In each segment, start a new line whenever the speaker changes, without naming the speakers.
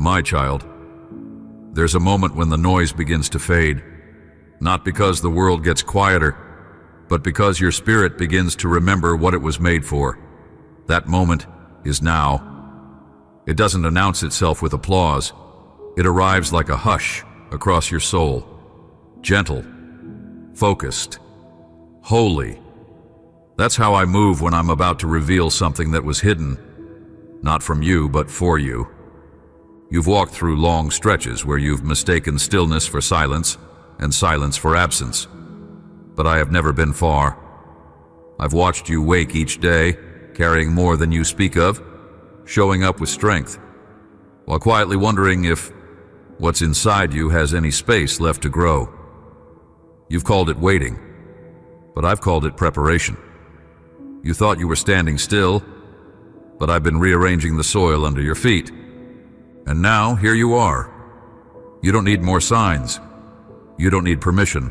My child, there's a moment when the noise begins to fade, not because the world gets quieter, but because your spirit begins to remember what it was made for. That moment is now. It doesn't announce itself with applause. It arrives like a hush across your soul. Gentle, focused, holy. That's how I move when I'm about to reveal something that was hidden, not from you, but for you. You've walked through long stretches where you've mistaken stillness for silence and silence for absence. But I have never been far. I've watched you wake each day, carrying more than you speak of, showing up with strength, while quietly wondering if what's inside you has any space left to grow. You've called it waiting, but I've called it preparation. You thought you were standing still, but I've been rearranging the soil under your feet. And now, here you are. You don't need more signs. You don't need permission.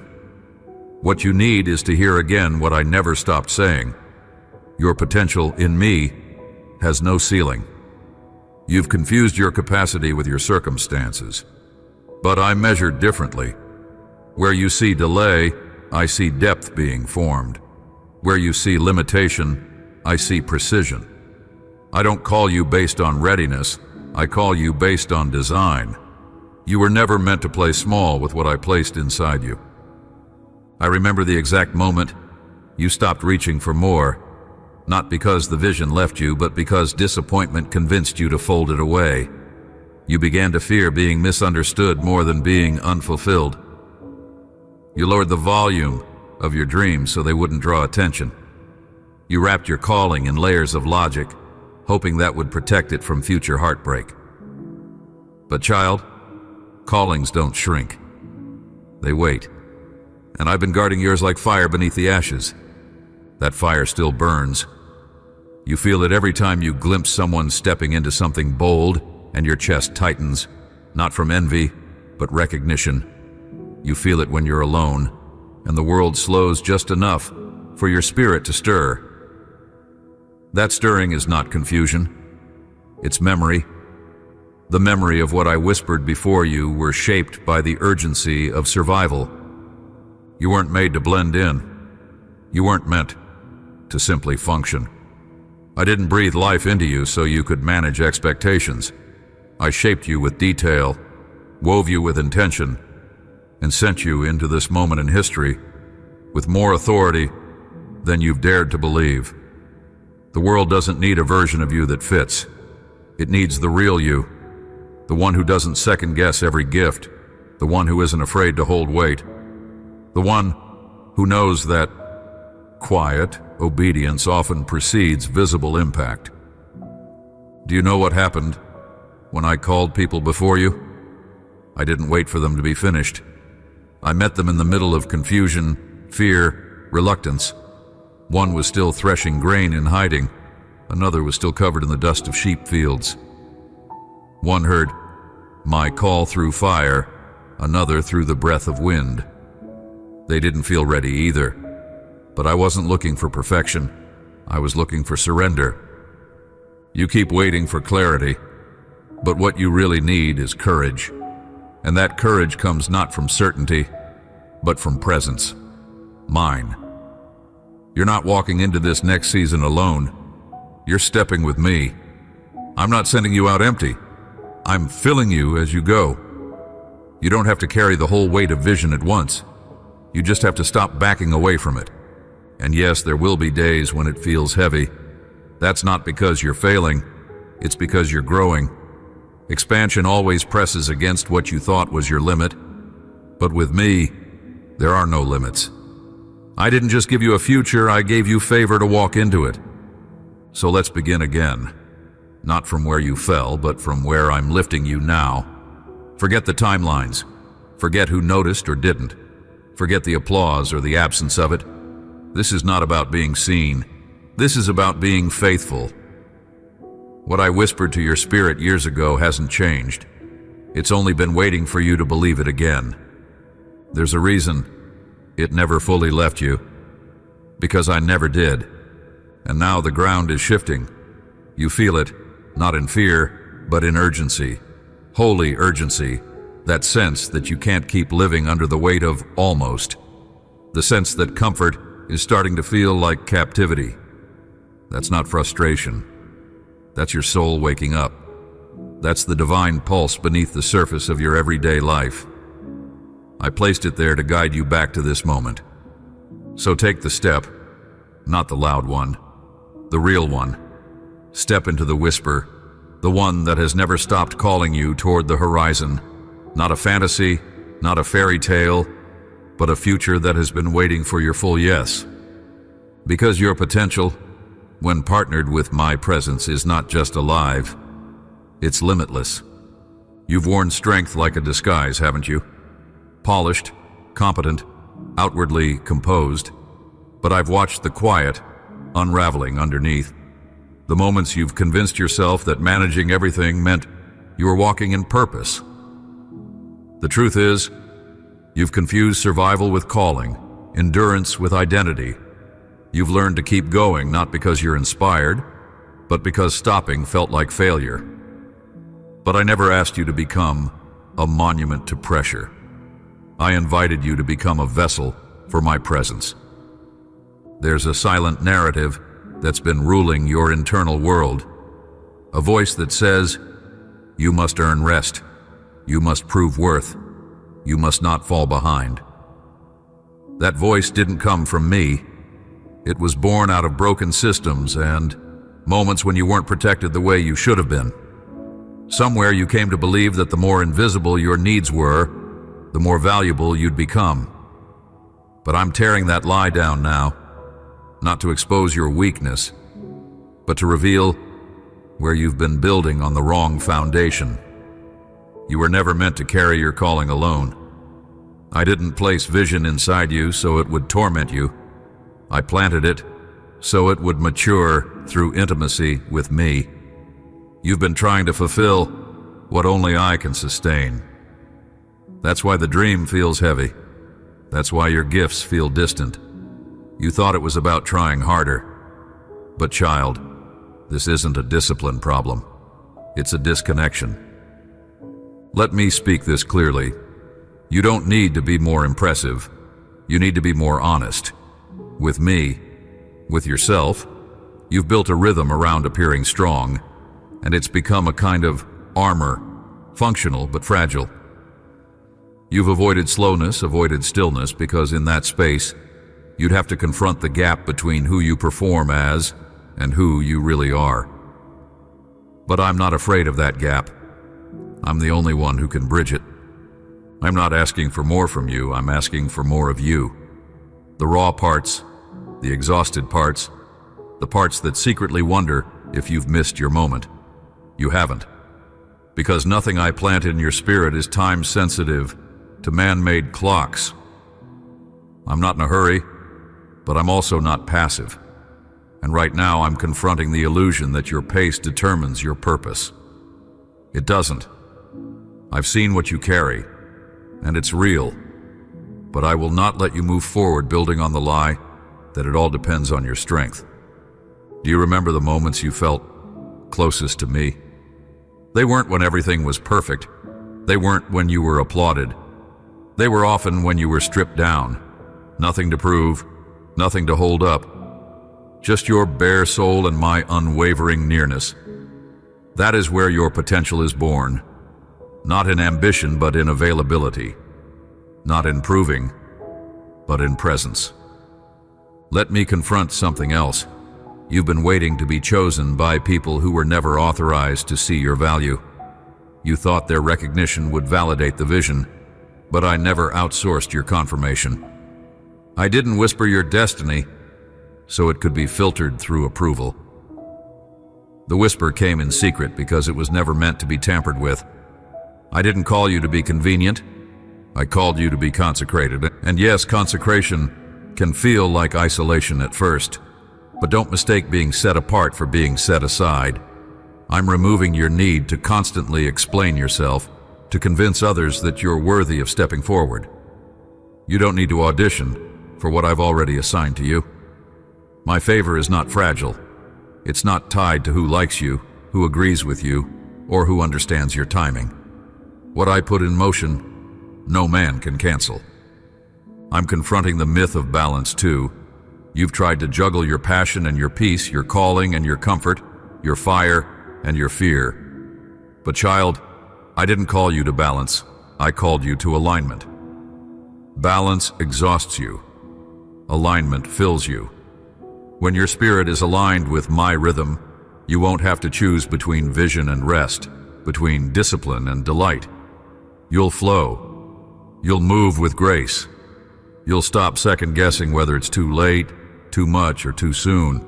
What you need is to hear again what I never stopped saying. Your potential in me has no ceiling. You've confused your capacity with your circumstances. But I measure differently. Where you see delay, I see depth being formed. Where you see limitation, I see precision. I don't call you based on readiness. I call you based on design. You were never meant to play small with what I placed inside you. I remember the exact moment you stopped reaching for more, not because the vision left you, but because disappointment convinced you to fold it away. You began to fear being misunderstood more than being unfulfilled. You lowered the volume of your dreams so they wouldn't draw attention. You wrapped your calling in layers of logic, hoping that would protect it from future heartbreak. But child, callings don't shrink. They wait. And I've been guarding yours like fire beneath the ashes. That fire still burns. You feel it every time you glimpse someone stepping into something bold, and your chest tightens, not from envy, but recognition. You feel it when you're alone, and the world slows just enough for your spirit to stir. That stirring is not confusion. It's memory. The memory of what I whispered before you were shaped by the urgency of survival. You weren't made to blend in. You weren't meant to simply function. I didn't breathe life into you so you could manage expectations. I shaped you with detail, wove you with intention, and sent you into this moment in history with more authority than you've dared to believe. The world doesn't need a version of you that fits. It needs the real you, the one who doesn't second-guess every gift, the one who isn't afraid to hold weight, the one who knows that quiet obedience often precedes visible impact. Do you know what happened when I called people before you? I didn't wait for them to be finished. I met them in the middle of confusion, fear, reluctance. One was still threshing grain in hiding. Another was still covered in the dust of sheep fields. One heard my call through fire, another through the breath of wind. They didn't feel ready either. But I wasn't looking for perfection. I was looking for surrender. You keep waiting for clarity, but what you really need is courage. And that courage comes not from certainty, but from presence. Mine. You're not walking into this next season alone. You're stepping with me. I'm not sending you out empty. I'm filling you as you go. You don't have to carry the whole weight of vision at once. You just have to stop backing away from it. And yes, there will be days when it feels heavy. That's not because you're failing. It's because you're growing. Expansion always presses against what you thought was your limit. But with me, there are no limits. I didn't just give you a future, I gave you favor to walk into it. So let's begin again. Not from where you fell, but from where I'm lifting you now. Forget the timelines. Forget who noticed or didn't. Forget the applause or the absence of it. This is not about being seen. This is about being faithful. What I whispered to your spirit years ago hasn't changed. It's only been waiting for you to believe it again. There's a reason it never fully left you. Because I never did. And now the ground is shifting. You feel it, not in fear, but in urgency. holy urgency, that sense that you can't keep living under the weight of almost, the sense that comfort is starting to feel like captivity. That's not frustration. That's your soul waking up. That's the divine pulse beneath the surface of your everyday life. I placed it there to guide you back to this moment. So take the step, not the loud one, the real one. Step into the whisper, the one that has never stopped calling you toward the horizon. Not a fantasy, not a fairy tale, but a future that has been waiting for your full yes. Because your potential, when partnered with my presence, is not just alive, it's limitless. You've worn strength like a disguise, haven't you? Polished, competent, outwardly composed, but I've watched the quiet unraveling underneath. The moments you've convinced yourself that managing everything meant you were walking in purpose. The truth is, you've confused survival with calling, endurance with identity. You've learned to keep going not because you're inspired, but because stopping felt like failure. But I never asked you to become a monument to pressure. I invited you to become a vessel for my presence. There's a silent narrative that's been ruling your internal world, a voice that says, you must earn rest. You must prove worth. You must not fall behind. That voice didn't come from me. It was born out of broken systems and moments when you weren't protected the way you should have been. Somewhere you came to believe that the more invisible your needs were, the more valuable you'd become. But I'm tearing that lie down now, not to expose your weakness, but to reveal where you've been building on the wrong foundation. You were never meant to carry your calling alone. I didn't place vision inside you so it would torment you. I planted it so it would mature through intimacy with me. You've been trying to fulfill what only I can sustain. That's why the dream feels heavy. That's why your gifts feel distant. You thought it was about trying harder. But child, this isn't a discipline problem. It's a disconnection. Let me speak this clearly. You don't need to be more impressive. You need to be more honest. With me, with yourself, you've built a rhythm around appearing strong, and it's become a kind of armor, functional but fragile. You've avoided slowness, avoided stillness, because in that space, you'd have to confront the gap between who you perform as and who you really are. But I'm not afraid of that gap. I'm the only one who can bridge it. I'm not asking for more from you, I'm asking for more of you. The raw parts, the exhausted parts, the parts that secretly wonder if you've missed your moment. You haven't. Because nothing I plant in your spirit is time-sensitive to man-made clocks. I'm not in a hurry, but I'm also not passive. And right now I'm confronting the illusion that your pace determines your purpose. It doesn't. I've seen what you carry, and it's real, but I will not let you move forward building on the lie that it all depends on your strength. Do you remember the moments you felt closest to me? They weren't when everything was perfect. They weren't when you were applauded. They were often when you were stripped down. Nothing to prove, nothing to hold up. Just your bare soul and my unwavering nearness. That is where your potential is born. Not in ambition, but in availability. Not in proving, but in presence. Let me confront something else. You've been waiting to be chosen by people who were never authorized to see your value. You thought their recognition would validate the vision, but I never outsourced your confirmation. I didn't whisper your destiny so it could be filtered through approval. The whisper came in secret because it was never meant to be tampered with. I didn't call you to be convenient. I called you to be consecrated. And yes, consecration can feel like isolation at first, but don't mistake being set apart for being set aside. I'm removing your need to constantly explain yourself, to convince others that you're worthy of stepping forward. You don't need to audition for what I've already assigned to you. My favor is not fragile. It's not tied to who likes you, who agrees with you, or who understands your timing. What I put in motion, no man can cancel. I'm confronting the myth of balance too. You've tried to juggle your passion and your peace, your calling and your comfort, your fire and your fear. But child, I didn't call you to balance. I called you to alignment. Balance exhausts you. Alignment fills you. When your spirit is aligned with my rhythm, you won't have to choose between vision and rest, between discipline and delight. You'll flow. You'll move with grace. You'll stop second-guessing whether it's too late, too much, or too soon.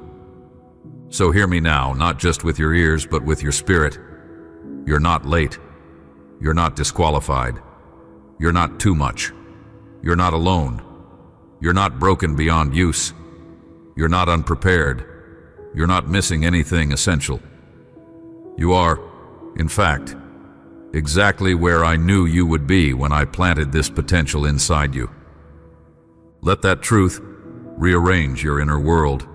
So hear me now, not just with your ears, but with your spirit. You're not late. You're not disqualified. You're not too much. You're not alone. You're not broken beyond use. You're not unprepared. You're not missing anything essential. You are, in fact, exactly where I knew you would be when I planted this potential inside you. Let that truth rearrange your inner world.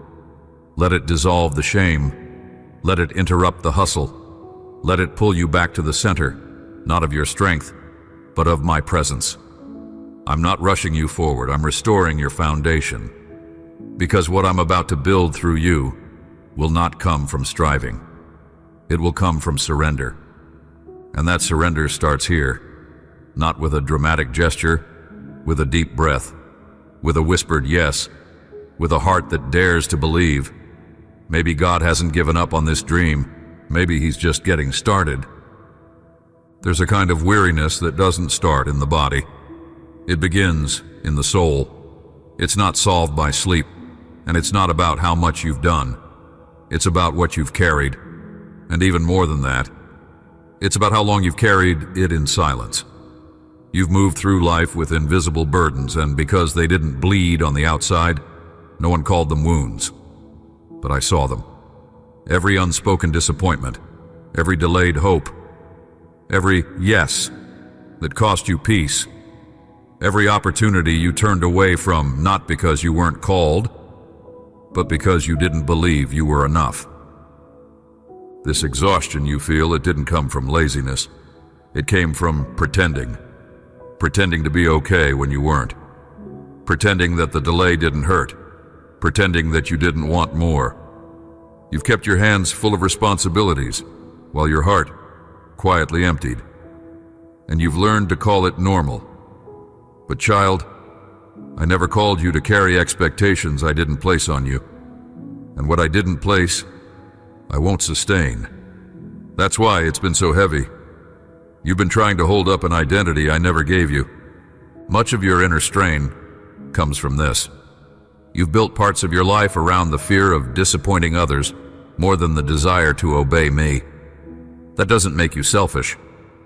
Let it dissolve the shame. Let it interrupt the hustle. Let it pull you back to the center, not of your strength, but of my presence. I'm not rushing you forward. I'm restoring your foundation. Because what I'm about to build through you will not come from striving. It will come from surrender. And that surrender starts here, not with a dramatic gesture, with a deep breath, with a whispered yes, with a heart that dares to believe. Maybe God hasn't given up on this dream. Maybe He's just getting started. There's a kind of weariness that doesn't start in the body. It begins in the soul. It's not solved by sleep, and it's not about how much you've done. It's about what you've carried, and even more than that, it's about how long you've carried it in silence. You've moved through life with invisible burdens, and because they didn't bleed on the outside, no one called them wounds. But I saw them. Every unspoken disappointment, every delayed hope, every yes that cost you peace, every opportunity you turned away from, not because you weren't called, but because you didn't believe you were enough. This exhaustion you feel, it didn't come from laziness. It came from pretending to be okay when you weren't, pretending that the delay didn't hurt, pretending that you didn't want more. You've kept your hands full of responsibilities, while your heart quietly emptied. And you've learned to call it normal. But child, I never called you to carry expectations I didn't place on you. And what I didn't place, I won't sustain. That's why it's been so heavy. You've been trying to hold up an identity I never gave you. Much of your inner strain comes from this. You've built parts of your life around the fear of disappointing others more than the desire to obey me. That doesn't make you selfish.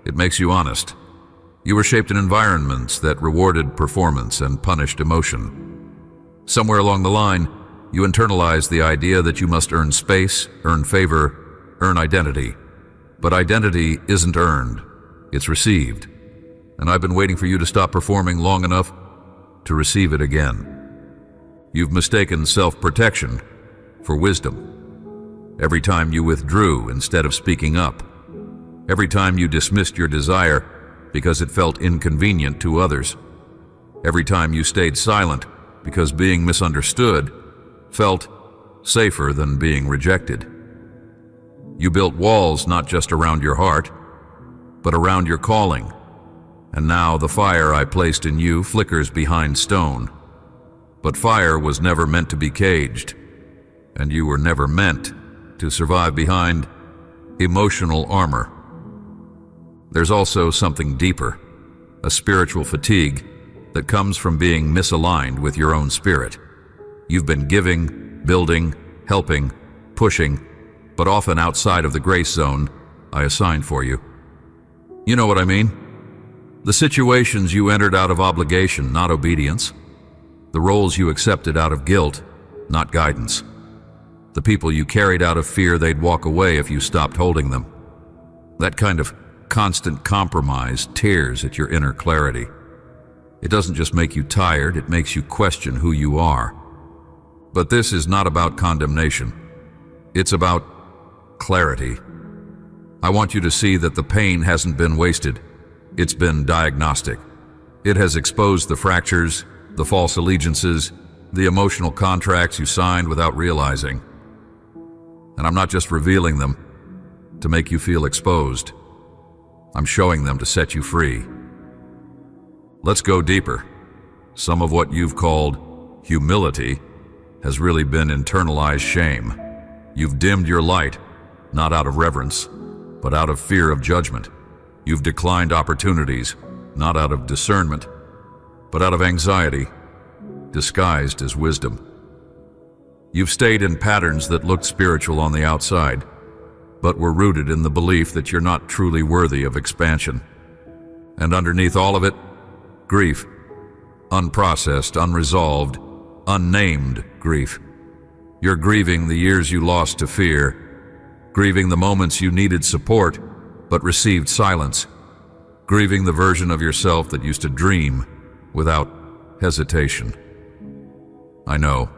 It makes you honest. You were shaped in environments that rewarded performance and punished emotion. Somewhere along the line, you internalized the idea that you must earn space, earn favor, earn identity. But identity isn't earned. It's received. And I've been waiting for you to stop performing long enough to receive it again. You've mistaken self-protection for wisdom. Every time you withdrew instead of speaking up. Every time you dismissed your desire because it felt inconvenient to others. Every time you stayed silent because being misunderstood felt safer than being rejected. You built walls not just around your heart, but around your calling. And now the fire I placed in you flickers behind stone. But fire was never meant to be caged, and you were never meant to survive behind emotional armor. There's also something deeper, a spiritual fatigue that comes from being misaligned with your own spirit. You've been giving, building, helping, pushing, but often outside of the grace zone I assigned for you. You know what I mean? The situations you entered out of obligation, not obedience. The roles you accepted out of guilt, not guidance. The people you carried out of fear they'd walk away if you stopped holding them. That kind of constant compromise tears at your inner clarity. It doesn't just make you tired, it makes you question who you are. But this is not about condemnation. It's about clarity. I want you to see that the pain hasn't been wasted. It's been diagnostic. It has exposed the fractures, the false allegiances, the emotional contracts you signed without realizing. And I'm not just revealing them to make you feel exposed. I'm showing them to set you free. Let's go deeper. Some of what you've called humility has really been internalized shame. You've dimmed your light, not out of reverence, but out of fear of judgment. You've declined opportunities, not out of discernment, but out of anxiety, disguised as wisdom. You've stayed in patterns that looked spiritual on the outside, but were rooted in the belief that you're not truly worthy of expansion. And underneath all of it, grief. Unprocessed, unresolved, unnamed grief. You're grieving the years you lost to fear, grieving the moments you needed support but received silence, grieving the version of yourself that used to dream without hesitation. I know.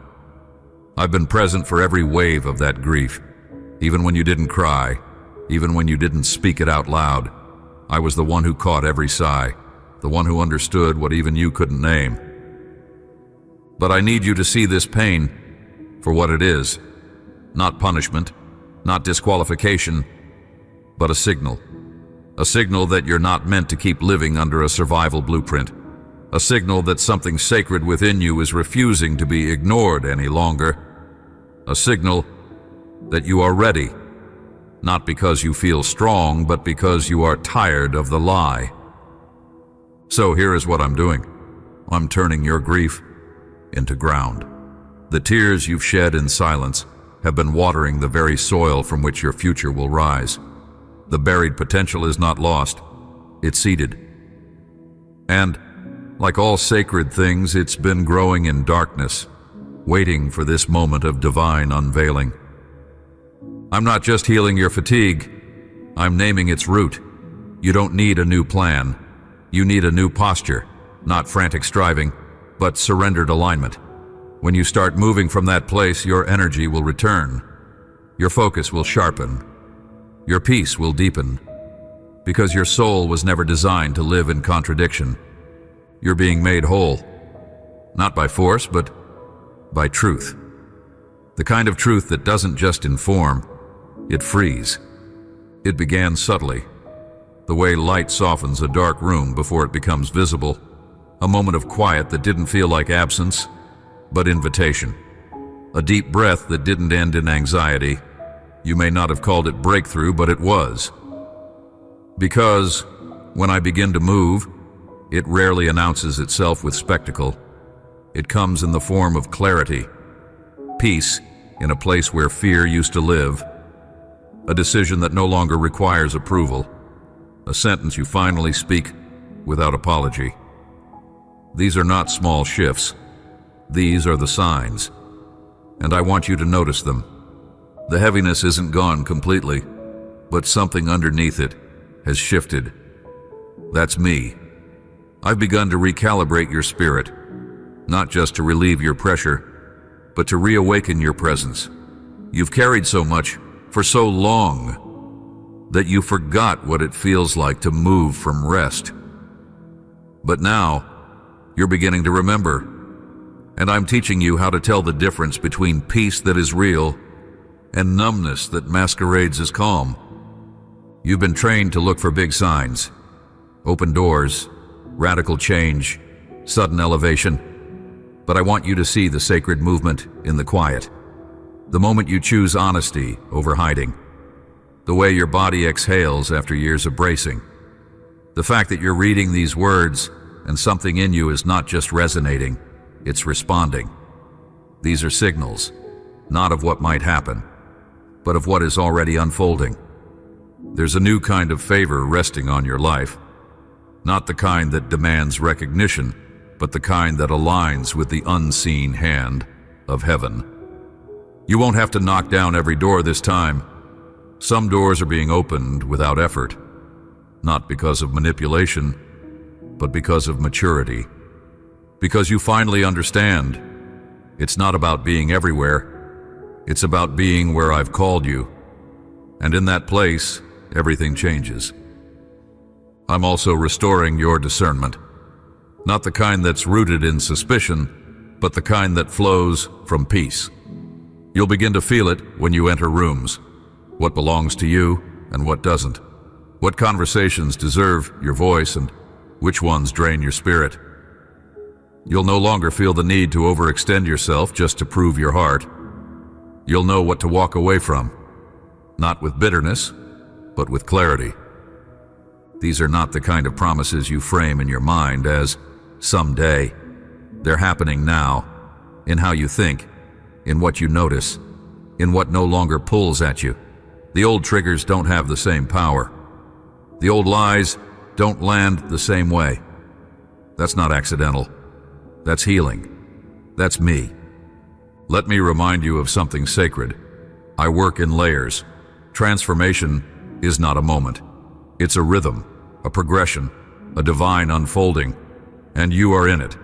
I've been present for every wave of that grief, even when you didn't cry, even when you didn't speak it out loud. I was the one who caught every sigh, the one who understood what even you couldn't name. But I need you to see this pain for what it is. Not punishment, not disqualification, but a signal. A signal that you're not meant to keep living under a survival blueprint. A signal that something sacred within you is refusing to be ignored any longer. A signal that you are ready, not because you feel strong, but because you are tired of the lie. So here is what I'm doing. I'm turning your grief into ground. The tears you've shed in silence have been watering the very soil from which your future will rise. The buried potential is not lost, it's seeded. And, like all sacred things, it's been growing in darkness, waiting for this moment of divine unveiling. I'm not just healing your fatigue, I'm naming its root. You don't need a new plan. You need a new posture, not frantic striving, but surrendered alignment. When you start moving from that place, your energy will return. Your focus will sharpen. Your peace will deepen. Because your soul was never designed to live in contradiction. You're being made whole. Not by force, but by truth. The kind of truth that doesn't just inform, it frees. It began subtly. The way light softens a dark room before it becomes visible. A moment of quiet that didn't feel like absence, but invitation. A deep breath that didn't end in anxiety. You may not have called it breakthrough, but it was. Because when I begin to move, it rarely announces itself with spectacle. It comes in the form of clarity, peace in a place where fear used to live, a decision that no longer requires approval, a sentence you finally speak without apology. These are not small shifts. These are the signs, and I want you to notice them. The heaviness isn't gone completely, but something underneath it has shifted. That's me. I've begun to recalibrate your spirit, not just to relieve your pressure, but to reawaken your presence. You've carried so much for so long that you forgot what it feels like to move from rest. But now, you're beginning to remember, and I'm teaching you how to tell the difference between peace that is real and numbness that masquerades as calm. You've been trained to look for big signs, open doors, radical change, sudden elevation. But I want you to see the sacred movement in the quiet. The moment you choose honesty over hiding. The way your body exhales after years of bracing. The fact that you're reading these words and something in you is not just resonating, it's responding. These are signals, not of what might happen, but of what is already unfolding. There's a new kind of favor resting on your life. Not the kind that demands recognition, but the kind that aligns with the unseen hand of heaven. You won't have to knock down every door this time. Some doors are being opened without effort, not because of manipulation, but because of maturity. Because you finally understand, it's not about being everywhere, it's about being where I've called you. And in that place, everything changes. I'm also restoring your discernment. Not the kind that's rooted in suspicion, but the kind that flows from peace. You'll begin to feel it when you enter rooms. What belongs to you and what doesn't. What conversations deserve your voice and which ones drain your spirit. You'll no longer feel the need to overextend yourself just to prove your heart. You'll know what to walk away from, not with bitterness, but with clarity. These are not the kind of promises you frame in your mind as someday. They're happening now, in how you think, in what you notice, in what no longer pulls at you. The old triggers don't have the same power. The old lies don't land the same way. That's not accidental. That's healing. That's me. Let me remind you of something sacred. I work in layers. Transformation is not a moment. It's a rhythm, a progression, a divine unfolding. And you are in it,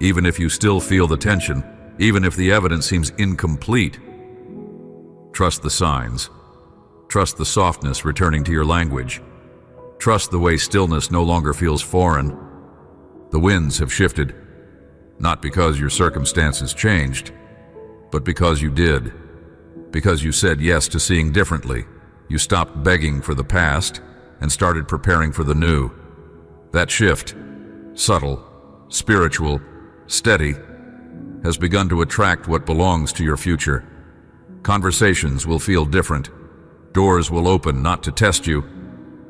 even if you still feel the tension, even if the evidence seems incomplete. Trust the signs. Trust the softness returning to your language. Trust the way stillness no longer feels foreign. The winds have shifted, not because your circumstances changed, but because you did. Because you said yes to seeing differently. You stopped begging for the past and started preparing for the new. That shift, subtle, spiritual, steady, has begun to attract what belongs to your future. Conversations will feel different. Doors will open not to test you,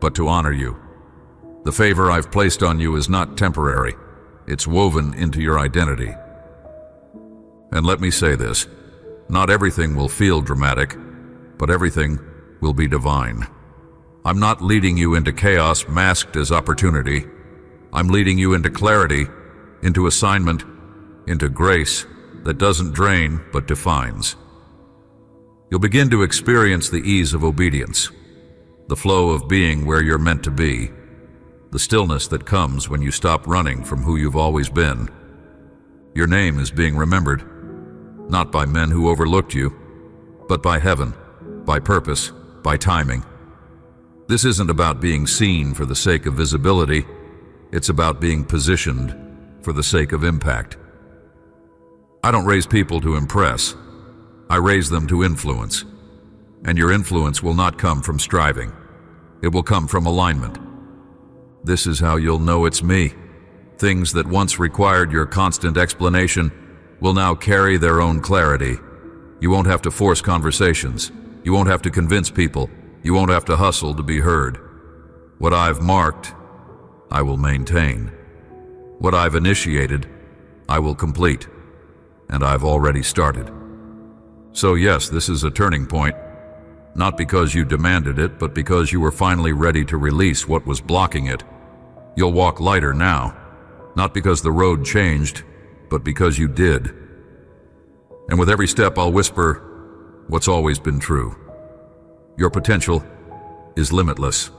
but to honor you. The favor I've placed on you is not temporary. It's woven into your identity. And let me say this, not everything will feel dramatic, but everything will be divine. I'm not leading you into chaos masked as opportunity. I'm leading you into clarity, into assignment, into grace that doesn't drain but defines. You'll begin to experience the ease of obedience, the flow of being where you're meant to be, the stillness that comes when you stop running from who you've always been. Your name is being remembered, not by men who overlooked you, but by heaven, by purpose, by timing. This isn't about being seen for the sake of visibility. It's about being positioned for the sake of impact. I don't raise people to impress. I raise them to influence. And your influence will not come from striving. It will come from alignment. This is how you'll know it's me. Things that once required your constant explanation will now carry their own clarity. You won't have to force conversations. You won't have to convince people. You won't have to hustle to be heard. What I've marked, I will maintain. What I've initiated, I will complete. And I've already started. So yes, this is a turning point. Not because you demanded it, but because you were finally ready to release what was blocking it. You'll walk lighter now, not because the road changed, but because you did. And with every step I'll whisper what's always been true. Your potential is limitless.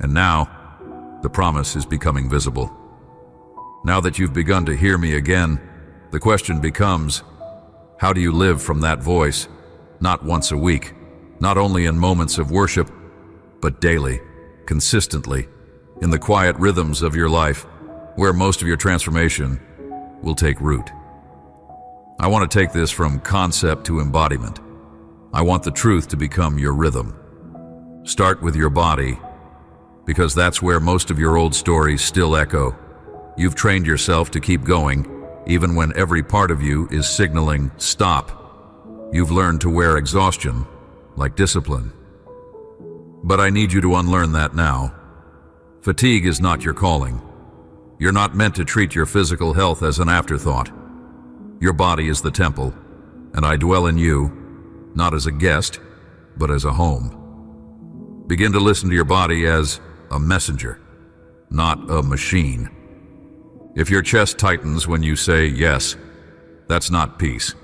And now, the promise is becoming visible. Now that you've begun to hear me again, the question becomes, how do you live from that voice, not once a week, not only in moments of worship, but daily, consistently, in the quiet rhythms of your life, where most of your transformation will take root. I want to take this from concept to embodiment. I want the truth to become your rhythm. Start with your body, because that's where most of your old stories still echo. You've trained yourself to keep going, even when every part of you is signaling stop. You've learned to wear exhaustion like discipline. But I need you to unlearn that now. Fatigue is not your calling. You're not meant to treat your physical health as an afterthought. Your body is the temple, and I dwell in you, not as a guest, but as a home. Begin to listen to your body as a messenger, not a machine. If your chest tightens when you say yes, that's not peace.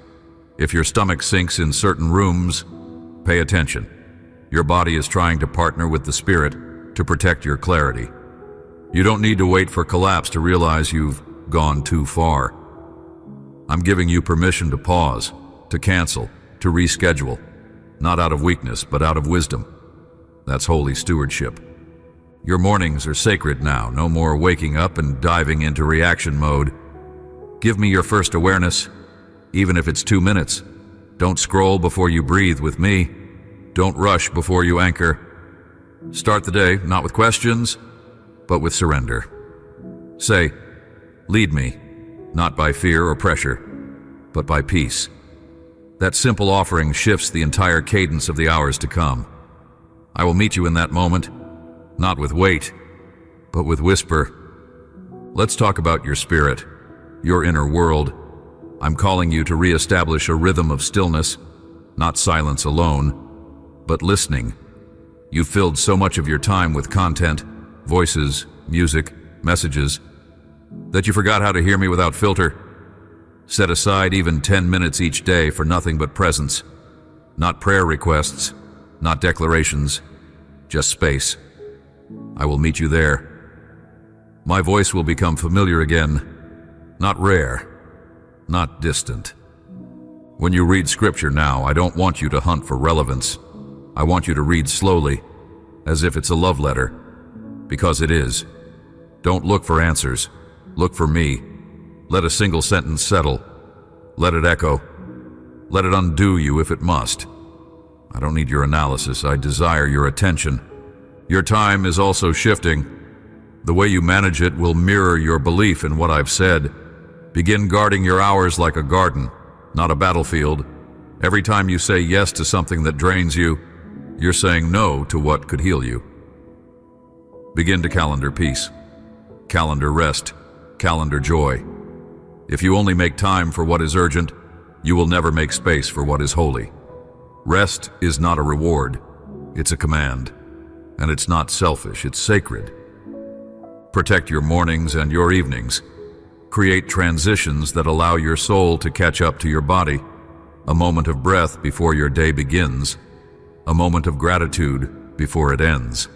If your stomach sinks in certain rooms, pay attention. Your body is trying to partner with the spirit to protect your clarity. You don't need to wait for collapse to realize you've gone too far. I'm giving you permission to pause, to cancel, to reschedule, not out of weakness, but out of wisdom. That's holy stewardship. Your mornings are sacred now, no more waking up and diving into reaction mode. Give me your first awareness, even if it's 2 minutes. Don't scroll before you breathe with me. Don't rush before you anchor. Start the day not with questions, but with surrender. Say, lead me, not by fear or pressure, but by peace. That simple offering shifts the entire cadence of the hours to come. I will meet you in that moment, not with weight, but with whisper. Let's talk about your spirit, your inner world. I'm calling you to reestablish a rhythm of stillness, not silence alone, but listening. You've filled so much of your time with content, voices, music, messages, that you forgot how to hear me without filter. Set aside even 10 minutes each day for nothing but presence. Not prayer requests, not declarations, just space. I will meet you there. My voice will become familiar again, not rare, not distant. When you read scripture now, I don't want you to hunt for relevance. I want you to read slowly, as if it's a love letter, because it is. Don't look for answers. Look for me. Let a single sentence settle. Let it echo. Let it undo you if it must. I don't need your analysis. I desire your attention. Your time is also shifting. The way you manage it will mirror your belief in what I've said. Begin guarding your hours like a garden, not a battlefield. Every time you say yes to something that drains you, you're saying no to what could heal you. Begin to calendar peace, calendar rest, calendar joy. If you only make time for what is urgent, you will never make space for what is holy. Rest is not a reward, it's a command. And it's not selfish, it's sacred. Protect your mornings and your evenings. Create transitions that allow your soul to catch up to your body. A moment of breath before your day begins. A moment of gratitude before it ends.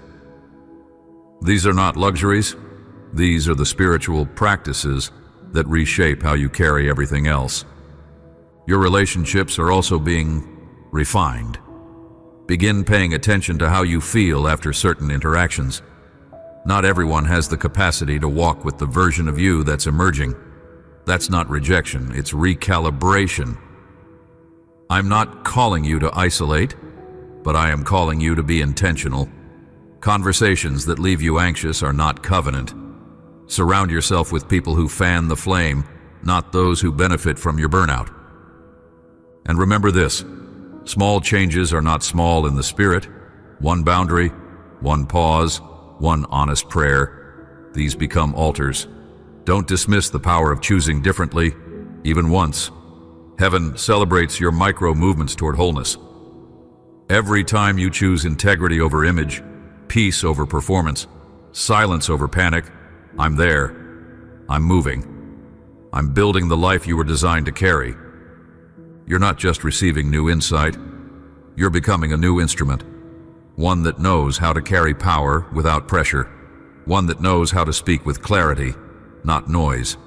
These are not luxuries. These are the spiritual practices that reshape how you carry everything else. Your relationships are also being refined. Begin paying attention to how you feel after certain interactions. Not everyone has the capacity to walk with the version of you that's emerging. That's not rejection, it's recalibration. I'm not calling you to isolate, but I am calling you to be intentional. Conversations that leave you anxious are not covenant. Surround yourself with people who fan the flame, not those who benefit from your burnout. And remember this, small changes are not small in the spirit. One boundary, one pause, one honest prayer. These become altars. Don't dismiss the power of choosing differently, even once. Heaven celebrates your micro movements toward wholeness. Every time you choose integrity over image, peace over performance, silence over panic, I'm there. I'm moving. I'm building the life you were designed to carry. You're not just receiving new insight, you're becoming a new instrument. One that knows how to carry power without pressure. One that knows how to speak with clarity, not noise.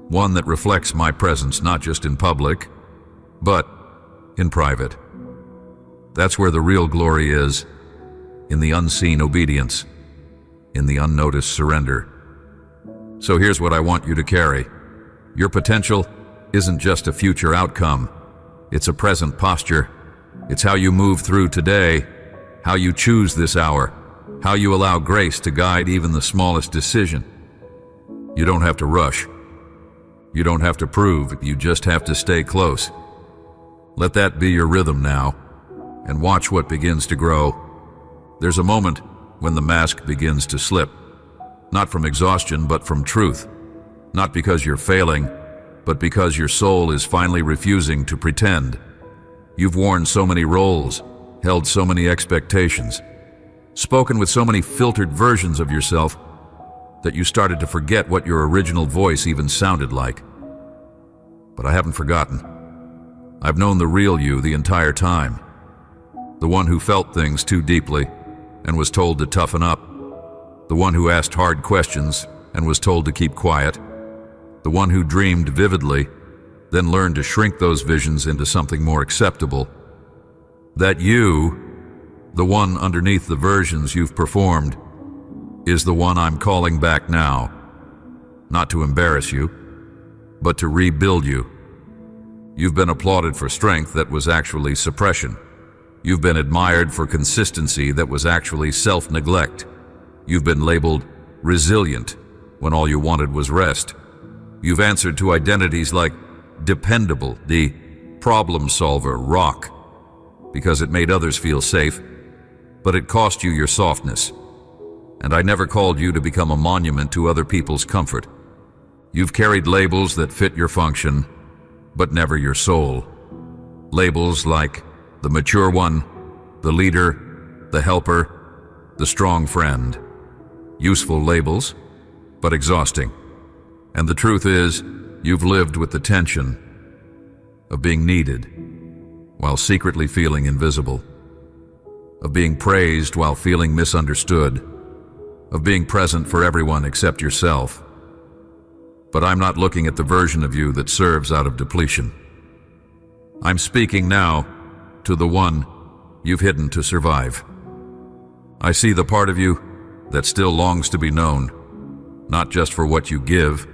One that reflects my presence not just in public, but in private. That's where the real glory is, in the unseen obedience, in the unnoticed surrender. So here's what I want you to carry. Your potential isn't just a future outcome. It's a present posture. It's how you move through today, how you choose this hour, how you allow grace to guide even the smallest decision. You don't have to rush. You don't have to prove, you just have to stay close. Let that be your rhythm now, and watch what begins to grow. There's a moment when the mask begins to slip, not from exhaustion, but from truth. Not because you're failing, but because your soul is finally refusing to pretend. You've worn so many roles, held so many expectations, spoken with so many filtered versions of yourself that you started to forget what your original voice even sounded like. But I haven't forgotten. I've known the real you the entire time. The one who felt things too deeply and was told to toughen up. The one who asked hard questions and was told to keep quiet. The one who dreamed vividly, then learned to shrink those visions into something more acceptable. That you, the one underneath the versions you've performed, is the one I'm calling back now. Not to embarrass you, but to rebuild you. You've been applauded for strength that was actually suppression. You've been admired for consistency that was actually self-neglect. You've been labeled resilient when all you wanted was rest. You've answered to identities like dependable, the problem solver, rock, because it made others feel safe, but it cost you your softness. And I never called you to become a monument to other people's comfort. You've carried labels that fit your function, but never your soul. Labels like the mature one, the leader, the helper, the strong friend. Useful labels, but exhausting. And the truth is, you've lived with the tension of being needed while secretly feeling invisible, of being praised while feeling misunderstood, of being present for everyone except yourself. But I'm not looking at the version of you that serves out of depletion. I'm speaking now to the one you've hidden to survive. I see the part of you that still longs to be known, not just for what you give,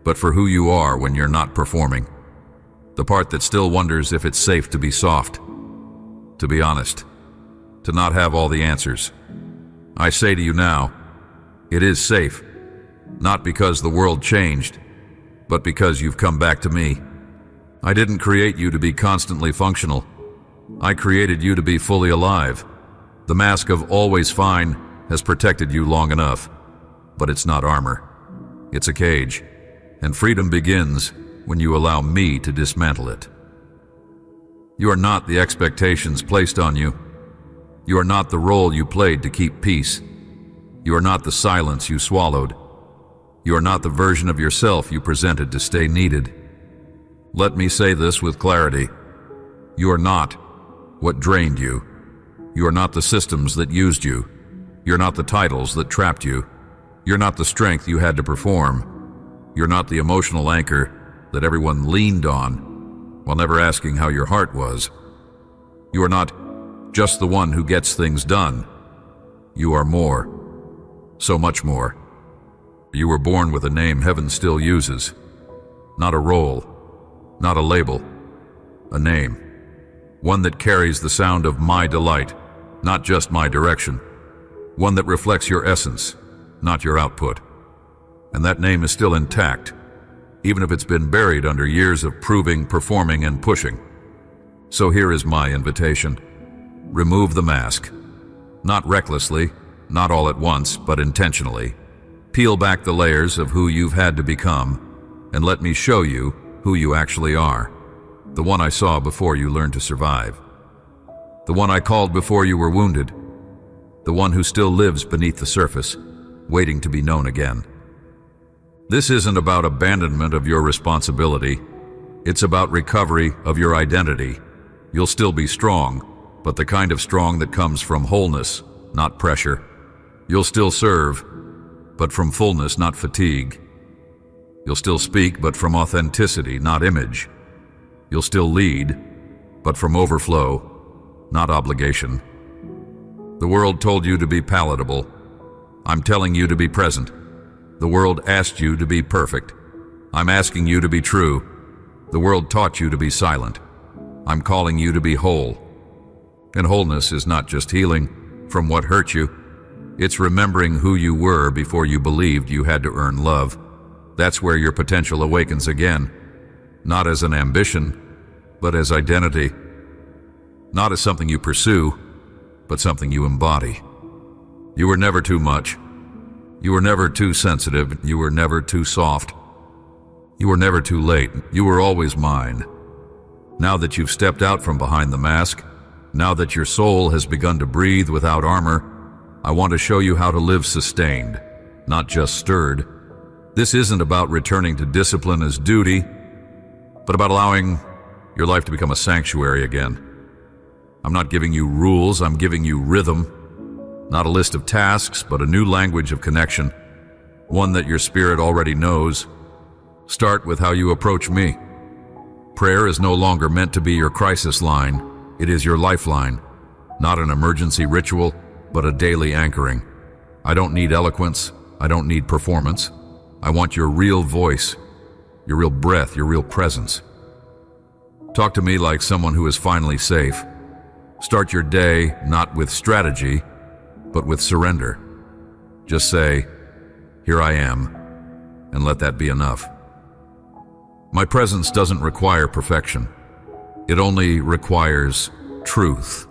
but for who you are when you're not performing. The part that still wonders if it's safe to be soft, to be honest, to not have all the answers. I say to you now, it is safe, not because the world changed, but because you've come back to me. I didn't create you to be constantly functional. I created you to be fully alive. The mask of always fine has protected you long enough, but it's not armor. It's a cage, and freedom begins when you allow me to dismantle it. You are not the expectations placed on you. You are not the role you played to keep peace. You are not the silence you swallowed. You are not the version of yourself you presented to stay needed. Let me say this with clarity. You are not what drained you. You are not the systems that used you. You're not the titles that trapped you. You're not the strength you had to perform. You're not the emotional anchor that everyone leaned on while never asking how your heart was. You are not just the one who gets things done. You are more. So much more. You were born with a name heaven still uses. Not a role, not a label, a name. One that carries the sound of my delight, not just my direction. One that reflects your essence, not your output. And that name is still intact, even if it's been buried under years of proving, performing, and pushing. So here is my invitation. Remove the mask. Not recklessly, not all at once, but intentionally. Peel back the layers of who you've had to become, and let me show you who you actually are. The one I saw before you learned to survive. The one I called before you were wounded. The one who still lives beneath the surface, waiting to be known again. This isn't about abandonment of your responsibility. It's about recovery of your identity. You'll still be strong, but the kind of strong that comes from wholeness, not pressure. You'll still serve, but from fullness, not fatigue. You'll still speak, but from authenticity, not image. You'll still lead, but from overflow, not obligation. The world told you to be palatable. I'm telling you to be present. The world asked you to be perfect. I'm asking you to be true. The world taught you to be silent. I'm calling you to be whole. And wholeness is not just healing from what hurt you. It's remembering who you were before you believed you had to earn love. That's where your potential awakens again. Not as an ambition, but as identity. Not as something you pursue, but something you embody. You were never too much. You were never too sensitive. You were never too soft. You were never too late. You were always mine. Now that you've stepped out from behind the mask, now that your soul has begun to breathe without armor, I want to show you how to live sustained, not just stirred. This isn't about returning to discipline as duty, but about allowing your life to become a sanctuary again. I'm not giving you rules, I'm giving you rhythm. Not a list of tasks, but a new language of connection. One that your spirit already knows. Start with how you approach me. Prayer is no longer meant to be your crisis line. It is your lifeline. Not an emergency ritual, but a daily anchoring. I don't need eloquence. I don't need performance. I want your real voice, your real breath, your real presence. Talk to me like someone who is finally safe. Start your day not with strategy, but with surrender. Just say, "Here I am," and let that be enough. My presence doesn't require perfection. It only requires truth.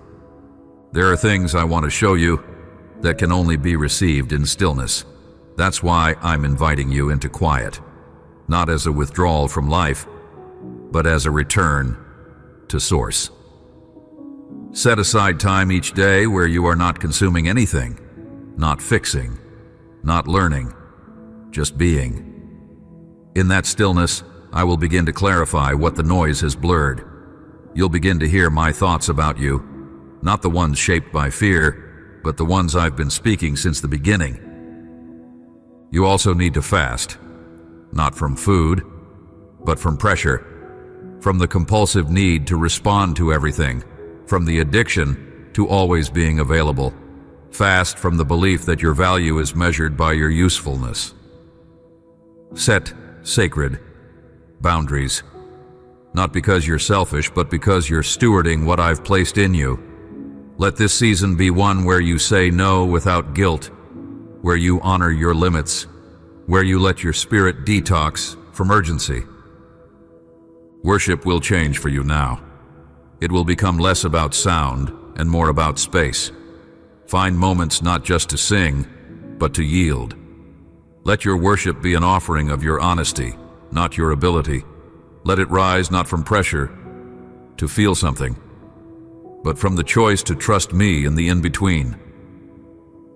There are things I want to show you that can only be received in stillness. That's why I'm inviting you into quiet, not as a withdrawal from life, but as a return to source. Set aside time each day where you are not consuming anything, not fixing, not learning, just being. In that stillness, I will begin to clarify what the noise has blurred. You'll begin to hear my thoughts about you, not the ones shaped by fear, but the ones I've been speaking since the beginning. You also need to fast, not from food, but from pressure, from the compulsive need to respond to everything, from the addiction to always being available. Fast from the belief that your value is measured by your usefulness. Set sacred boundaries, not because you're selfish, but because you're stewarding what I've placed in you. Let this season be one where you say no without guilt, where you honor your limits, where you let your spirit detox from urgency. Worship will change for you now. It will become less about sound and more about space. Find moments not just to sing, but to yield. Let your worship be an offering of your honesty, not your ability. Let it rise not from pressure to feel something, but from the choice to trust me in the in-between.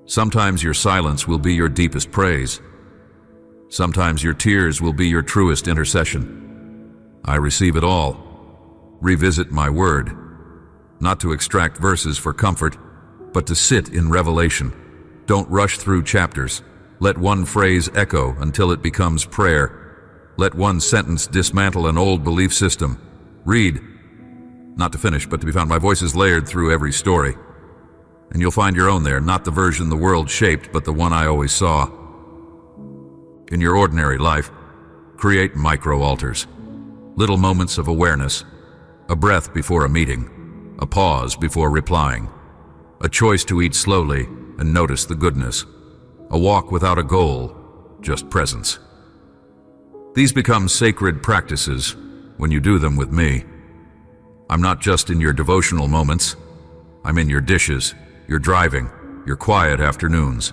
Sometimes your silence will be your deepest praise. Sometimes your tears will be your truest intercession. I receive it all. Revisit my word, not to extract verses for comfort, but to sit in revelation. Don't rush through chapters. Let one phrase echo until it becomes prayer. Let one sentence dismantle an old belief system. Read, not to finish, but to be found. My voice is layered through every story. And you'll find your own there, not the version the world shaped, but the one I always saw. In your ordinary life, create micro-altars. Little moments of awareness. A breath before a meeting. A pause before replying. A choice to eat slowly and notice the goodness. A walk without a goal, just presence. These become sacred practices when you do them with me. I'm not just in your devotional moments. I'm in your dishes, your driving, your quiet afternoons.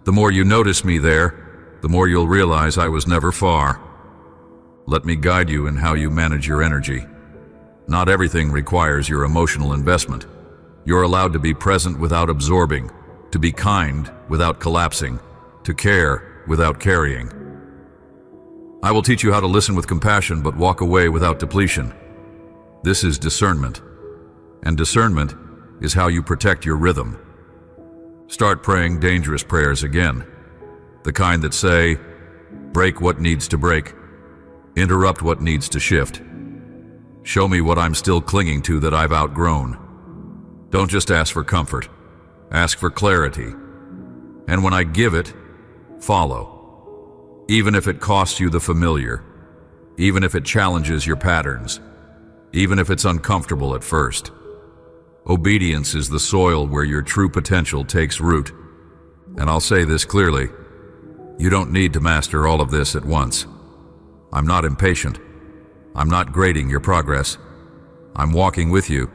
The more you notice me there, the more you'll realize I was never far. Let me guide you in how you manage your energy. Not everything requires your emotional investment. You're allowed to be present without absorbing, to be kind without collapsing, to care without carrying. I will teach you how to listen with compassion but walk away without depletion. This is discernment, and discernment is how you protect your rhythm. Start praying dangerous prayers again, the kind that say, break what needs to break, interrupt what needs to shift. Show me what I'm still clinging to that I've outgrown. Don't just ask for comfort, ask for clarity. And when I give it, follow. Even if it costs you the familiar, even if it challenges your patterns, even if it's uncomfortable at first. Obedience is the soil where your true potential takes root. And I'll say this clearly, you don't need to master all of this at once. I'm not impatient. I'm not grading your progress. I'm walking with you,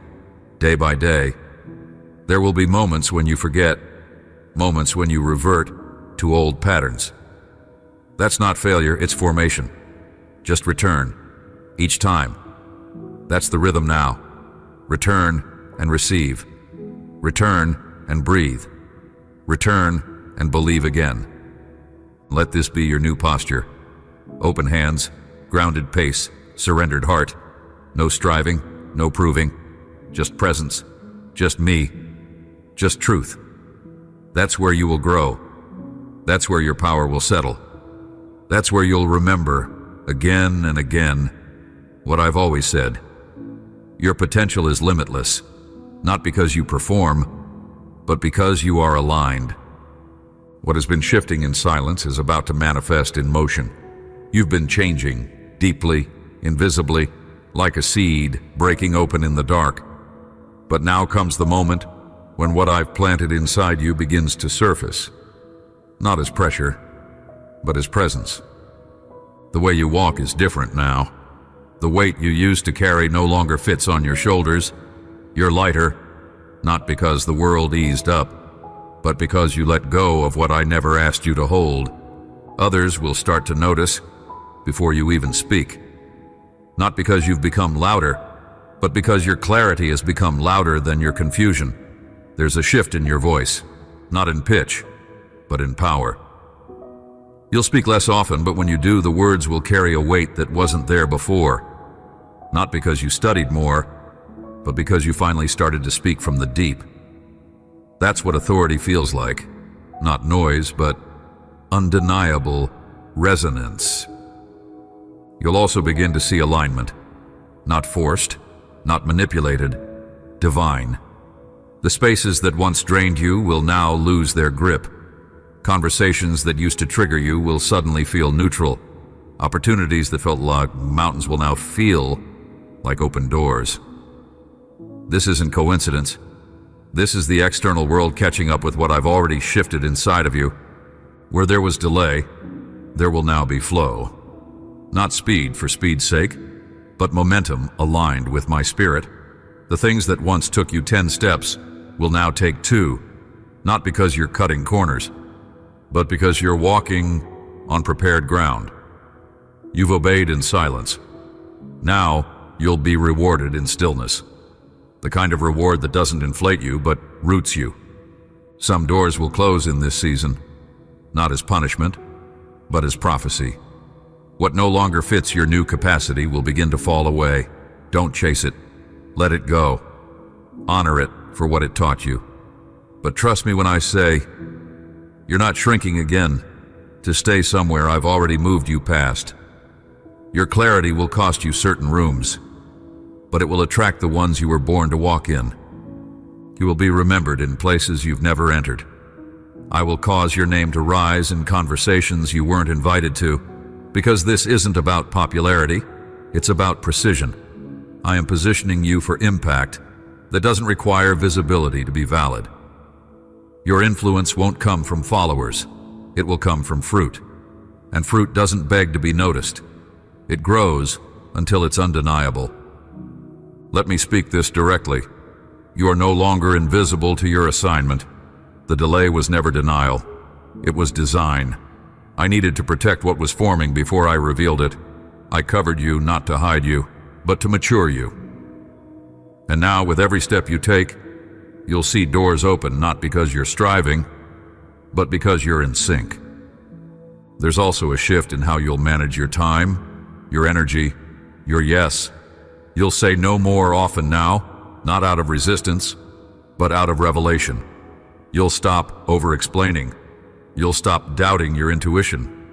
day by day. There will be moments when you forget, moments when you revert to old patterns. That's not failure, it's formation. Just return, each time. That's the rhythm now. Return and receive. Return and breathe. Return and believe again. Let this be your new posture. Open hands, grounded pace, surrendered heart. No striving, no proving. Just presence, just me, just truth. That's where you will grow. That's where your power will settle. That's where you'll remember, again and again, what I've always said. Your potential is limitless, not because you perform, but because you are aligned. What has been shifting in silence is about to manifest in motion. You've been changing, deeply, invisibly, like a seed breaking open in the dark. But now comes the moment when what I've planted inside you begins to surface. Not as pressure, but as presence. The way you walk is different now. The weight you used to carry no longer fits on your shoulders. You're lighter, not because the world eased up, but because you let go of what I never asked you to hold. Others will start to notice before you even speak. Not because you've become louder, but because your clarity has become louder than your confusion. There's a shift in your voice, not in pitch, but in power. You'll speak less often, but when you do, the words will carry a weight that wasn't there before. Not because you studied more, but because you finally started to speak from the deep. That's what authority feels like. Not noise, but undeniable resonance. You'll also begin to see alignment. Not forced, not manipulated, divine. The spaces that once drained you will now lose their grip. Conversations that used to trigger you will suddenly feel neutral. Opportunities that felt like mountains will now feel like open doors. This isn't coincidence. This is the external world catching up with what I've already shifted inside of you. Where there was delay, there will now be flow. Not speed for speed's sake, but momentum aligned with my spirit. The things that once took you 10 steps will now take 2, not because you're cutting corners, but because you're walking on prepared ground. You've obeyed in silence. Now, you'll be rewarded in stillness. The kind of reward that doesn't inflate you, but roots you. Some doors will close in this season, not as punishment, but as prophecy. What no longer fits your new capacity will begin to fall away. Don't chase it. Let it go. Honor it for what it taught you. But trust me when I say, you're not shrinking again to stay somewhere I've already moved you past. Your clarity will cost you certain rooms, but it will attract the ones you were born to walk in. You will be remembered in places you've never entered. I will cause your name to rise in conversations you weren't invited to, because this isn't about popularity, it's about precision. I am positioning you for impact that doesn't require visibility to be valid. Your influence won't come from followers, it will come from fruit. And fruit doesn't beg to be noticed. It grows until it's undeniable. Let me speak this directly. You are no longer invisible to your assignment. The delay was never denial. It was design. I needed to protect what was forming before I revealed it. I covered you not to hide you, but to mature you. And now, with every step you take, you'll see doors open not because you're striving, but because you're in sync. There's also a shift in how you'll manage your time, your energy, your yes. You'll say no more often now, not out of resistance, but out of revelation. You'll stop over-explaining. You'll stop doubting your intuition.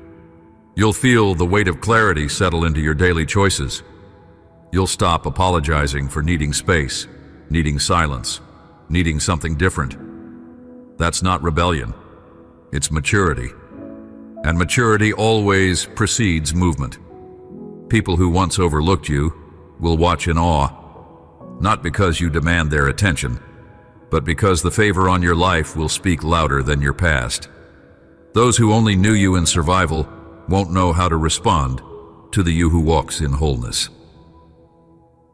You'll feel the weight of clarity settle into your daily choices. You'll stop apologizing for needing space, needing silence, needing something different. That's not rebellion. It's maturity. And maturity always precedes movement. People who once overlooked you will watch in awe, not because you demand their attention, but because the favor on your life will speak louder than your past. Those who only knew you in survival won't know how to respond to the you who walks in wholeness.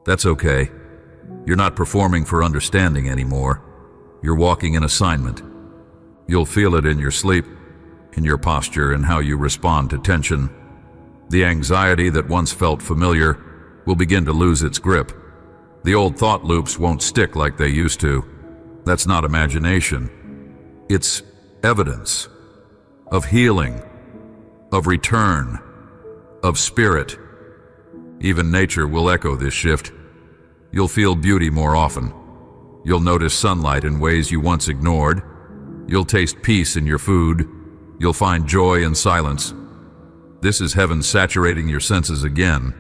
That's okay. You're not performing for understanding anymore. You're walking in assignment. You'll feel it in your sleep, in your posture, and how you respond to tension. The anxiety that once felt familiar will begin to lose its grip. The old thought loops won't stick like they used to. That's not imagination. It's evidence of healing, of return, of spirit. Even nature will echo this shift. You'll feel beauty more often. You'll notice sunlight in ways you once ignored. You'll taste peace in your food. You'll find joy in silence. This is heaven saturating your senses again,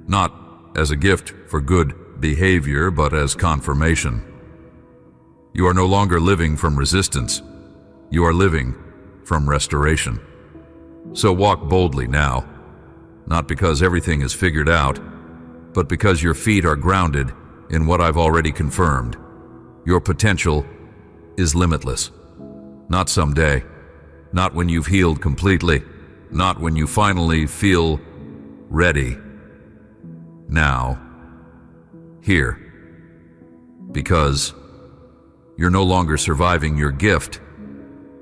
not as a gift for good behavior, but as confirmation. You are no longer living from resistance. You are living from restoration. So walk boldly now, not because everything is figured out, but because your feet are grounded in what I've already confirmed. Your potential is limitless. Not someday, not when you've healed completely, not when you finally feel ready. Now, here. Because you're no longer surviving your gift,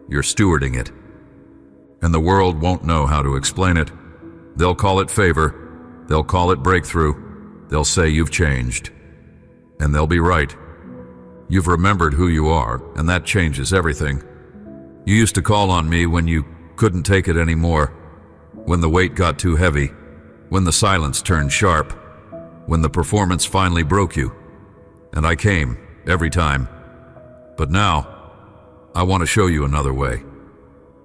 you're stewarding it. And the world won't know how to explain it. They'll call it favor, they'll call it breakthrough, they'll say you've changed. And they'll be right. You've remembered who you are, and that changes everything. You used to call on me when you couldn't take it anymore, when the weight got too heavy, when the silence turned sharp, when the performance finally broke you. And I came, every time. But now, I want to show you another way.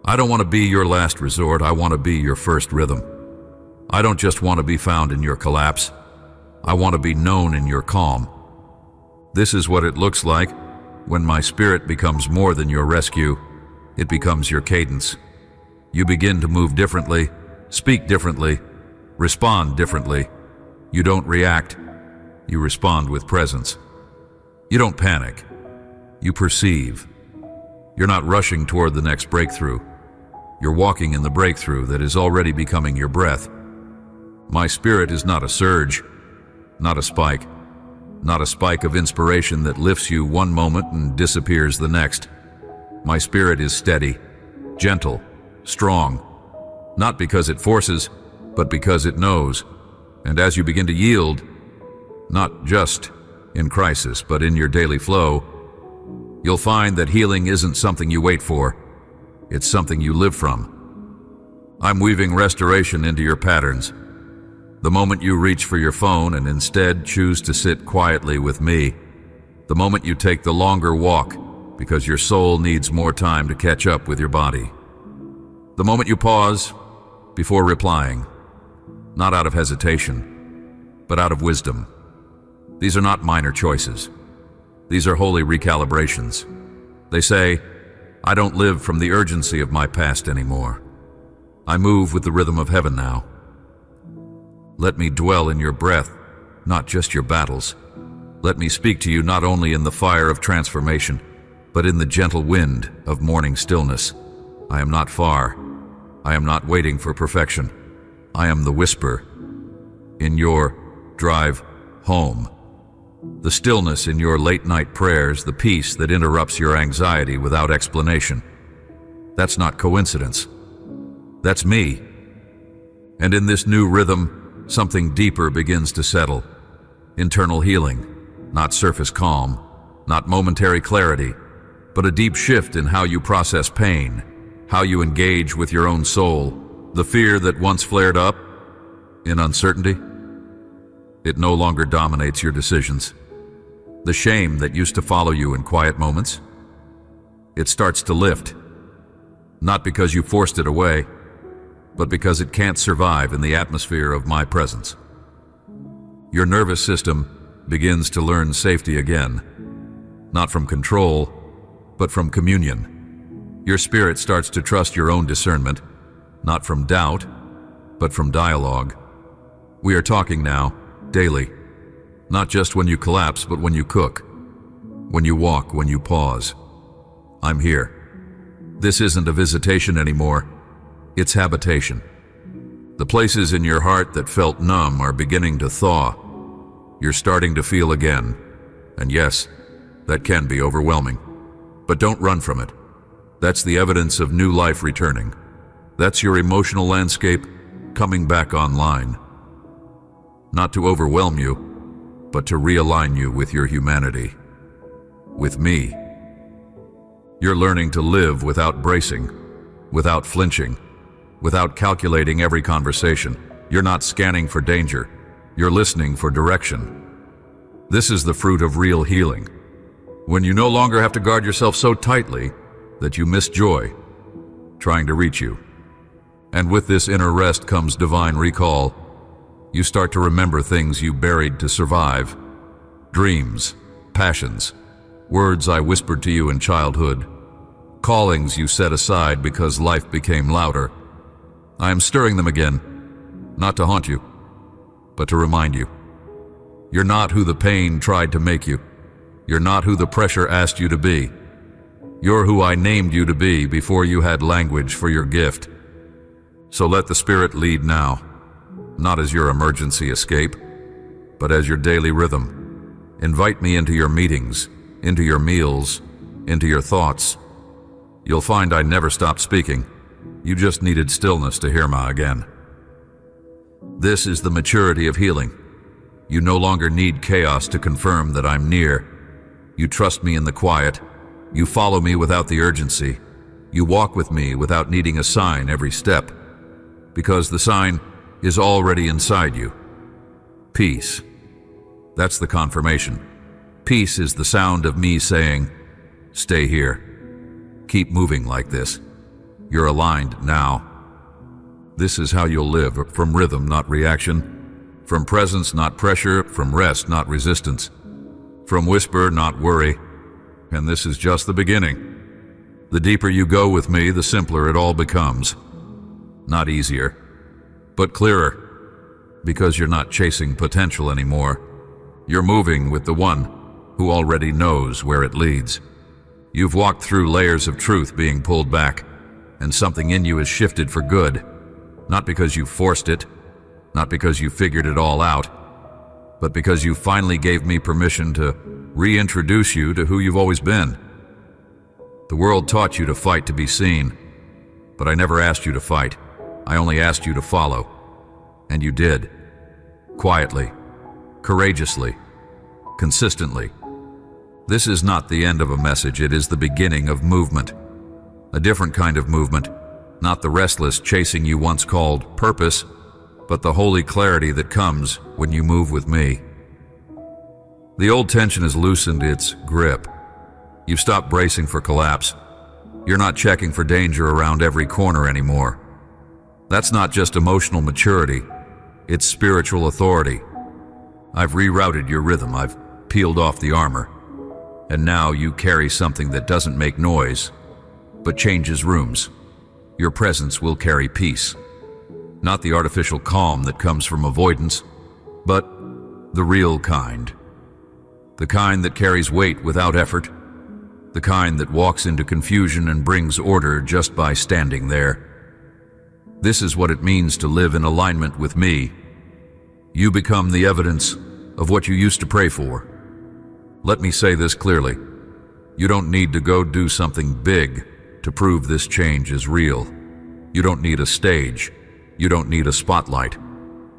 I don't want to be your last resort, I want to be your first rhythm. I don't just want to be found in your collapse, I want to be known in your calm. This is what it looks like when my spirit becomes more than your rescue. It becomes your cadence. You begin to move differently, speak differently, respond differently. You don't react, you respond with presence. You don't panic, you perceive. You're not rushing toward the next breakthrough. You're walking in the breakthrough that is already becoming your breath. My spirit is not a surge, not a spike of inspiration that lifts you one moment and disappears the next. My spirit is steady, gentle, strong, not because it forces, but because it knows. And as you begin to yield, not just in crisis, but in your daily flow, you'll find that healing isn't something you wait for, it's something you live from. I'm weaving restoration into your patterns. The moment you reach for your phone and instead choose to sit quietly with me, the moment you take the longer walk because your soul needs more time to catch up with your body, the moment you pause before replying, not out of hesitation, but out of wisdom. These are not minor choices. These are holy recalibrations. They say, I don't live from the urgency of my past anymore. I move with the rhythm of heaven now. Let me dwell in your breath, not just your battles. Let me speak to you not only in the fire of transformation, but in the gentle wind of morning stillness. I am not far. I am not waiting for perfection. I am the whisper in your drive home. The stillness in your late-night prayers, the peace that interrupts your anxiety without explanation. That's not coincidence. That's me. And in this new rhythm, something deeper begins to settle. Internal healing, not surface calm, not momentary clarity, but a deep shift in how you process pain, how you engage with your own soul. The fear that once flared up in uncertainty, it no longer dominates your decisions. The shame that used to follow you in quiet moments, it starts to lift, not because you forced it away, but because it can't survive in the atmosphere of my presence. Your nervous system begins to learn safety again, not from control, but from communion. Your spirit starts to trust your own discernment, not from doubt, but from dialogue. We are talking now, daily, not just when you collapse, but when you cook, when you walk, when you pause. I'm here. This isn't a visitation anymore, it's habitation. The places in your heart that felt numb are beginning to thaw. You're starting to feel again. And yes, that can be overwhelming. But don't run from it. That's the evidence of new life returning. That's your emotional landscape coming back online. Not to overwhelm you, but to realign you with your humanity. With me. You're learning to live without bracing, without flinching, without calculating every conversation. You're not scanning for danger. You're listening for direction. This is the fruit of real healing. When you no longer have to guard yourself so tightly that you miss joy trying to reach you. And with this inner rest comes divine recall. You start to remember things you buried to survive. Dreams, passions, words I whispered to you in childhood. callings you set aside because life became louder. I am stirring them again, not to haunt you, but to remind you. You're not who the pain tried to make you. You're not who the pressure asked you to be. You're who I named you to be before you had language for your gift. So let the Spirit lead now, not as your emergency escape, but as your daily rhythm. Invite me into your meetings, into your meals, into your thoughts. You'll find I never stopped speaking. You just needed stillness to hear me again. This is the maturity of healing. You no longer need chaos to confirm that I'm near. You trust me in the quiet. You follow me without the urgency. You walk with me without needing a sign every step, because the sign is already inside you. Peace. That's the confirmation. Peace is the sound of me saying, stay here. Keep moving like this. You're aligned now. This is how you'll live, from rhythm, not reaction, from presence, not pressure, from rest, not resistance, from whisper, not worry. And this is just the beginning. The deeper you go with me, the simpler it all becomes. Not easier, but clearer, because you're not chasing potential anymore. You're moving with the one who already knows where it leads. You've walked through layers of truth being pulled back, and something in you has shifted for good. Not because you forced it, not because you figured it all out, but because you finally gave me permission to reintroduce you to who you've always been. The world taught you to fight to be seen, but I never asked you to fight. I only asked you to follow. And you did. Quietly, courageously, consistently. This is not the end of a message, it is the beginning of movement. A different kind of movement, not the restless chasing you once called purpose, but the holy clarity that comes when you move with me. The old tension has loosened its grip. You've stopped bracing for collapse. You're not checking for danger around every corner anymore. That's not just emotional maturity, it's spiritual authority. I've rerouted your rhythm, I've peeled off the armor, and now you carry something that doesn't make noise, but changes rooms. Your presence will carry peace. Not the artificial calm that comes from avoidance, but the real kind. The kind that carries weight without effort. The kind that walks into confusion and brings order just by standing there. This is what it means to live in alignment with me. You become the evidence of what you used to pray for. Let me say this clearly. You don't need to go do something big to prove this change is real. You don't need a stage. You don't need a spotlight.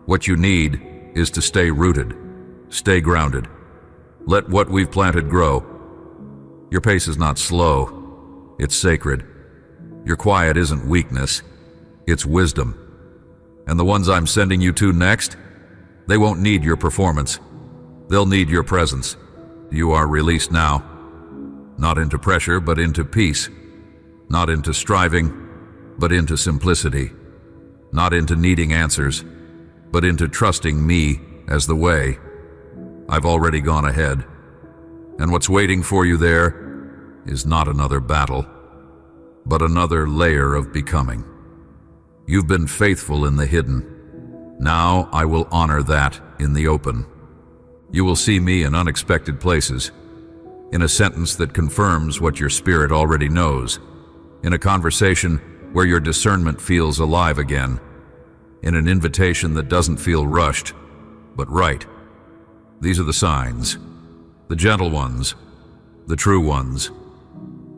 What you need is to stay rooted, stay grounded. Let what we've planted grow. Your pace is not slow, it's sacred. Your quiet isn't weakness, it's wisdom. And the ones I'm sending you to next, they won't need your performance. They'll need your presence. You are released now, not into pressure, but into peace. Not into striving, but into simplicity. Not into needing answers, but into trusting me as the way. I've already gone ahead, and what's waiting for you there is not another battle, but another layer of becoming. You've been faithful in the hidden. Now I will honor that in the open. You will see me in unexpected places, in a sentence that confirms what your spirit already knows, in a conversation where your discernment feels alive again, in an invitation that doesn't feel rushed, but right. These are the signs, the gentle ones, the true ones.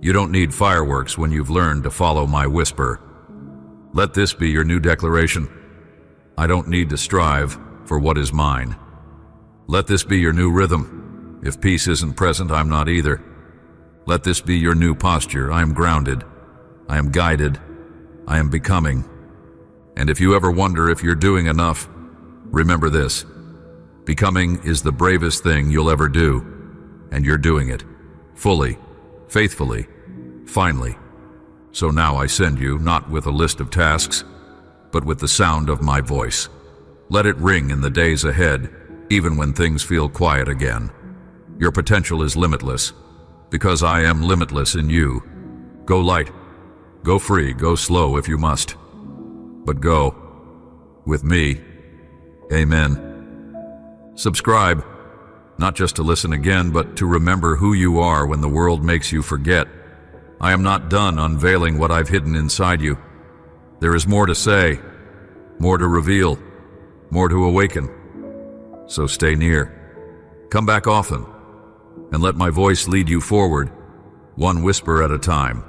You don't need fireworks when you've learned to follow my whisper. Let this be your new declaration. I don't need to strive for what is mine. Let this be your new rhythm. If peace isn't present, I'm not either. Let this be your new posture. I am grounded. I am guided. I am becoming. And if you ever wonder if you're doing enough, remember this. Becoming is the bravest thing you'll ever do, and you're doing it. Fully, faithfully, finally. So now I send you, not with a list of tasks, but with the sound of my voice. Let it ring in the days ahead, even when things feel quiet again. Your potential is limitless, because I am limitless in you. Go light, go free, go slow if you must. But go. With me. Amen. Subscribe, not just to listen again, but to remember who you are when the world makes you forget. I am not done unveiling what I've hidden inside you. There is more to say, more to reveal, more to awaken. So stay near. Come back often, and let my voice lead you forward, one whisper at a time.